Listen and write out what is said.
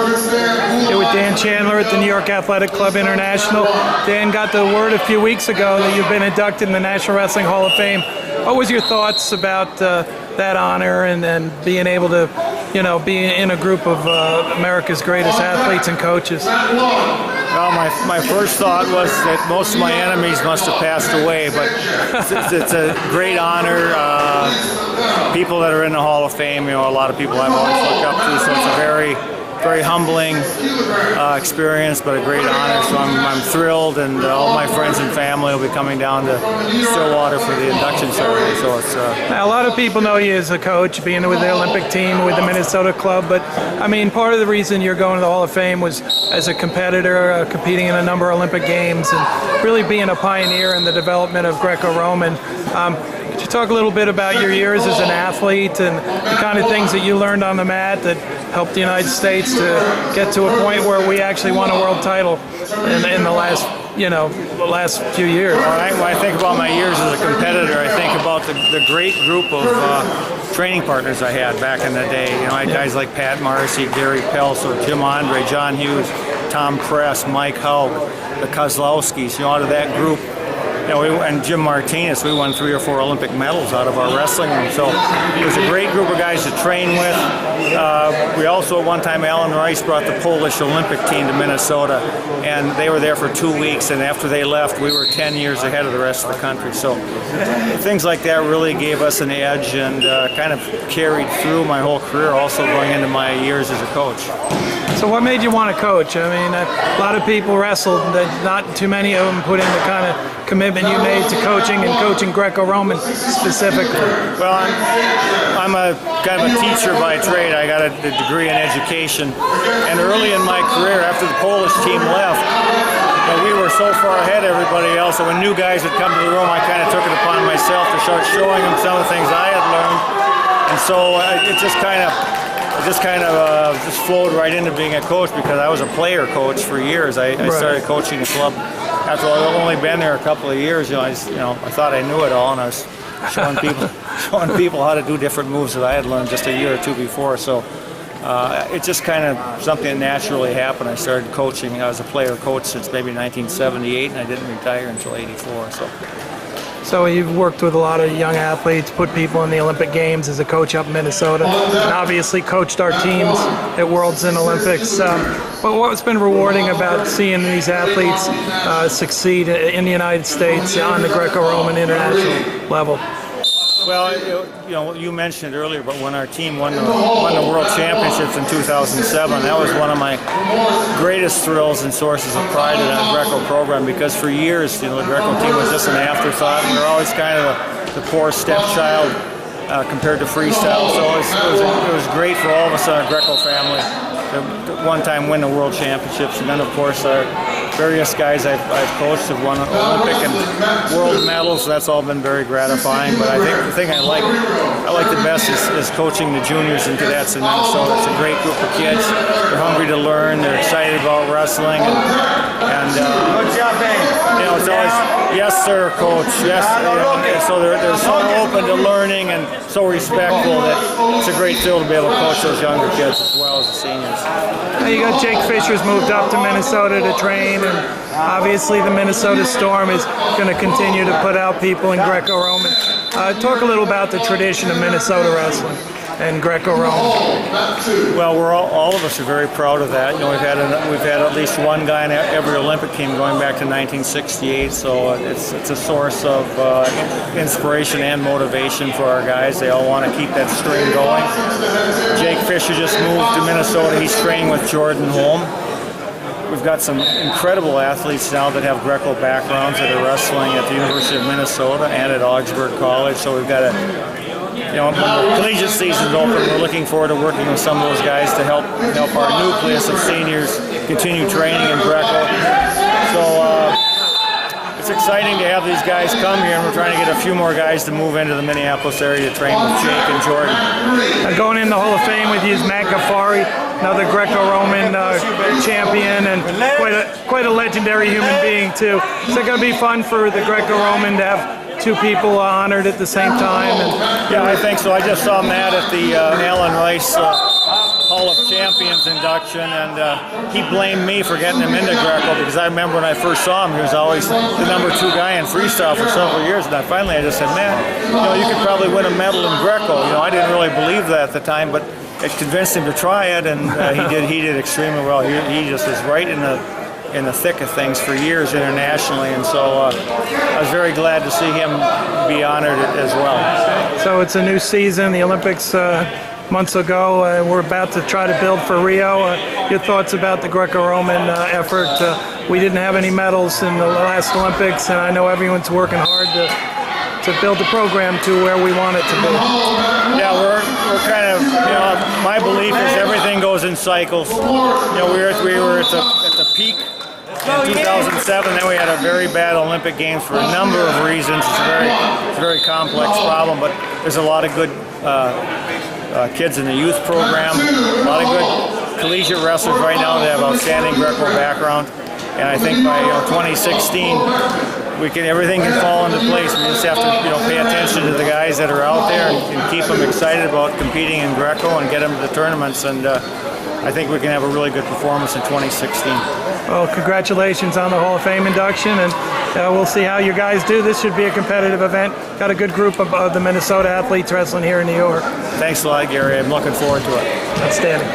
Here with Dan Chandler at the New York Athletic Club International. Dan, got the word a few weeks ago that you've been inducted in the National Wrestling Hall of Fame. What was your thoughts about that honor and being able to, be in a group of America's greatest athletes and coaches? Well, my first thought was that most of my enemies must have passed away, but it's a great honor. People that are in the Hall of Fame, a lot of people I've always looked up to, so it's a very humbling experience, but a great honor. So I'm thrilled, and all my friends and family will be coming down to Stillwater for the induction ceremony. So it's now, a lot of people know you as a coach, being with the Olympic team, with the Minnesota club. But I mean, part of the reason you're going to the Hall of Fame was as a competitor, competing in a number of Olympic games, and really being a pioneer in the development of Greco-Roman. Could you talk a little bit about your years as an athlete and the kind of things that you learned on the mat that helped the United States to get to a point where we actually won a world title in the last few years? When I think about my years as a competitor, I think about the great group of training partners I had back in the day. I had guys like Pat Marcy, Gary Pelso, Jim Andre, John Hughes, Tom Press, Mike Haug, the Kozlowskis. Out of that group, and Jim Martinez, we won 3 or 4 Olympic medals out of our wrestling room. So it was a great group of guys to train with. We also, at one time, Alan Rice brought the Polish Olympic team to Minnesota, and they were there for 2 weeks, and after they left, we were 10 years ahead of the rest of the country. So things like that really gave us an edge and kind of carried through my whole career, also going into my years as a coach. So what made you want to coach? I mean, a lot of people wrestled, but not too many of them put in the kind of commitment you made to coaching and coaching Greco-Roman specifically. Well, I'm a kind of a teacher by trade. I got a degree in education, and early in my career, after the Polish team left, we were so far ahead of everybody else, and when new guys would come to the room, I kind of took it upon myself to start showing them some of the things I had learned, and so it just kind of flowed right into being a coach, because I was a player coach for years. I started coaching the club after I'd only been there a couple of years. I thought I knew it all, and I was showing people how to do different moves that I had learned just a year or two before. So it just kind of something that naturally happened. I started coaching. I was a player coach since maybe 1978, and I didn't retire until '84. So you've worked with a lot of young athletes, put people in the Olympic Games as a coach up in Minnesota, and obviously coached our teams at Worlds and Olympics. But what's been rewarding about seeing these athletes succeed in the United States on the Greco-Roman international level? Well, you mentioned it earlier, but when our team won the World Championships in 2007, that was one of my greatest thrills and sources of pride in that Greco program, because for years, the Greco team was just an afterthought. We were always kind of the poor stepchild compared to freestyle. So it was great for all of us in our Greco family to one time win the World Championships, and then of course our various guys I've coached have won Olympic and world medals, so that's all been very gratifying. But I think the thing I like the best is coaching the juniors and cadets in Minnesota. It's a great group of kids. They're hungry to learn. They're excited about wrestling, and good job, it's always yes sir, coach. Yes, so they're so open to learning and so respectful that it's a great thrill to be able to coach those younger kids as well as the seniors. Now you got Jake Fisher's moved up to Minnesota to train, and obviously the Minnesota Storm is going to continue to put out people in Greco-Roman. Talk a little about the tradition of Minnesota wrestling and Greco-Roman. Well, all of us are very proud of that. We've had at least one guy in every Olympic team going back to 1968, so it's a source of inspiration and motivation for our guys. They all want to keep that string going. Jake Fisher just moved to Minnesota. He's training with Jordan Holm. We've got some incredible athletes now that have Greco backgrounds that are wrestling at the University of Minnesota and at Augsburg College. So we've got when the collegiate season's open, we're looking forward to working with some of those guys to help our nucleus of seniors continue training in Greco. So it's exciting to have these guys come here, and we're trying to get a few more guys to move into the Minneapolis area to train with Jake and Jordan. Going in the Hall of Fame with you is Matt Ghaffari, another Greco-Roman champion, and quite a legendary human being too. Is it going to be fun for the Greco-Roman to have two people honored at the same time? Yeah, I think so. I just saw Matt at the Alan Rice Hall of Champions induction, and he blamed me for getting him into Greco, because I remember when I first saw him, he was always the #2 guy in freestyle for several years, and finally I just said, man, you could probably win a medal in Greco. I didn't really believe that at the time, but it convinced him to try it, and he did extremely well. He just was right in the thick of things for years internationally, and so I was very glad to see him be honored as well. So it's a new season, the Olympics months ago. We're about to try to build for Rio. Your thoughts about the Greco-Roman effort? We didn't have any medals in the last Olympics, and I know everyone's working hard to build the program to where we want it to be. Yeah, we're kind of, my belief is everything goes in cycles. We were at the peak in 2007, then we had a very bad Olympic Games for a number of reasons. It's a very complex problem, but there's a lot of good kids in the youth program, a lot of good collegiate wrestlers right now that have outstanding Greco background, and I think by 2016 everything can fall into place. We just have to pay attention to the guys that are out there and keep them excited about competing in Greco and get them to the tournaments, and I think we can have a really good performance in 2016. Well, congratulations on the Hall of Fame induction, and we'll see how you guys do. This should be a competitive event. Got a good group of the Minnesota athletes wrestling here in New York. Thanks a lot, Gary. I'm looking forward to it. Outstanding.